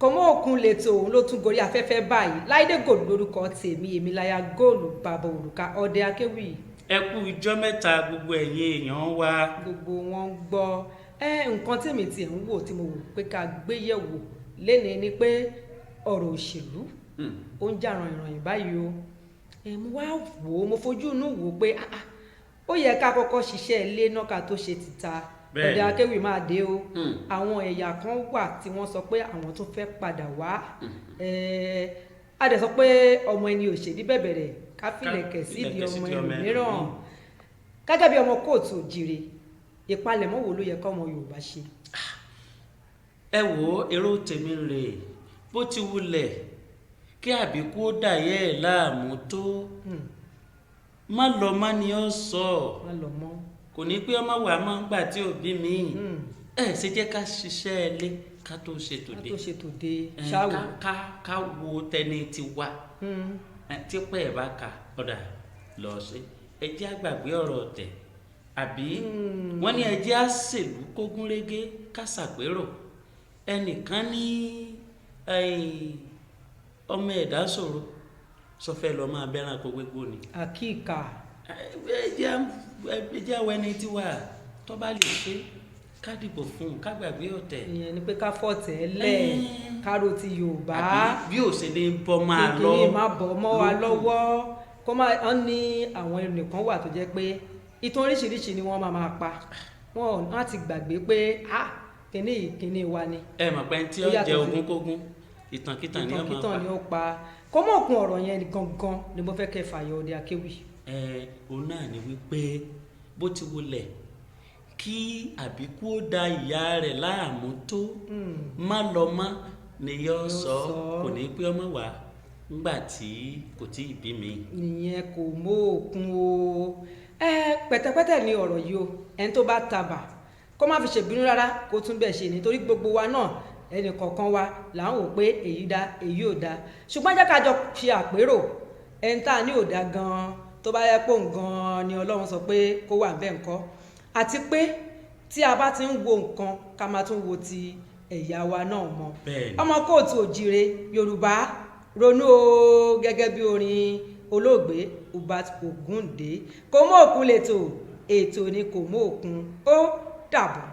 Kọmọ òkun lètò òun ló tún gorí afẹ́fẹ́ báyìí Láìdé Gold lórúkọ tèmi èmi láya góòlù bàbá òrùka ọdẹ akéwì. Ẹ kú ijọ́ mẹ́ta gbogbo ẹ̀yin èèyàn wa. Gbogbo wọn ń gbọ́ nǹkan tèmi tiẹ̀ ń wò tí mo wò pé ká gbé yẹ̀wò lénìí ni pé ọ̀rọ̀ òṣèlú ó ń jà ràn-ìràn báyìí o. Mo wá wò ó mo fojú inú wò ó pé ó yẹ ká kọ́kọ́ ṣiṣẹ́ ilé náà ká tó ṣe tìta. Ọdẹ akéwì máa dé o. Àwọn ẹ̀yà kan wà tí wọ́n sọ pé àwọn tó fẹ́ padà wá. A dẹ̀ sọ pé ọmọ ẹni òṣèlú bẹ̀bẹ̀rẹ̀ ká fìlẹ̀kẹ̀ sídìí ọmọ ẹlòmíràn. Gẹ́gẹ́ bí ọmọ kóòtù òjìrè ìpalẹ̀mọ́ wo ló yẹ kọ́ ọmọ Yorùbá ṣe? Ẹ wò ó èrò tèmi rè bó ti wulẹ̀ kí àbíkú ó dàyẹ́ ẹ̀ láàmú tó má lọ má ni ó sọ má lọ mọ́ kò ní pé ọmọ wà máa ń gbà tí òbí mi ṣe jẹ́ ká ṣiṣẹ́ ilé ká tó ṣe tòde ṣáwò ká wo tẹni ti wá tí pẹ́ ẹ̀ bá kà ọ̀dà lọ sí ẹ jẹ́ àgbàgbé ọ̀rọ̀ ọ̀tẹ̀ àbí wọ́n ní ẹ jẹ́ àṣèlú kógúnrégé ká ṣàpérò ẹnìkan ní ọmọ ẹ̀dá ṣòro sọfẹ́ lọ máa bẹ́ràn kó gbégbó ni. àkíkà. ẹ jẹ́ àwọn ẹni tí wà tó bá lè ṣe ká dìbò fún un ká gbàgbé ọ̀tẹ̀. ìyẹn ni pé ká fọ̀tẹ̀ lẹ̀ kárò ti Yorùbá. àbí bí ò ṣe lè bọ́ máa lọ kékeré má bọ́ mọ́ wa lọ́wọ́ kó máa ń ní àwọn ẹnìkan wà tó jẹ́ pé ìtàn oríṣiríṣi ni wọ́n máa pa wọ́n á ti gbàgbé pé kíní wa ni. ẹ mọ̀ pé tí ó jẹ ogúnkógún ìtànkítàn ni ó pa kó mọ̀ òkun ọ̀rọ̀ yẹn gangan ni mo fẹ́ kẹ́ fàyọ Ọdẹ akéwì. òun náà ni wípé bó ti wulẹ̀ kí àbíkú ó da ìyá rẹ̀ láàmú tó má lọ mọ́ ni yóò sọ kò ní pé ọmọ wà ńgbà tí kò tí ì bí mi. ìyẹn kò mọ òkun o pẹ̀tẹ̀pẹ̀tẹ̀ ni ọ̀rọ̀ yìí o ẹni tó bá tabà kó má fi ṣèbínú rárá kó tún bẹ̀ ṣe nítorí gbogbo wa náà ẹnì kọ̀ọ̀kan wa là ń wò pé èyí dá èyí ò dá ṣùgbọ́n jẹ́ ká jọ ṣe àpérò ẹni tá a ní ò dá gan-an tó bá yẹ pé òun gan-an ni Ọlọ́run sọ pé kó wà bẹ́ẹ̀ ńkọ́ àti pé tí a bá ti ń wo nǹkan ká máa tún wo ti ẹ̀yà wa náà mọ́ ọmọ kóòtù òjìrè Yorùbá ronú o gẹ́gẹ́ bí orin olóògbé Ubat Ògúndé kò mọ òkun lẹ́tọ̀ ètò ni kò mọ òkun ó dàbọ̀.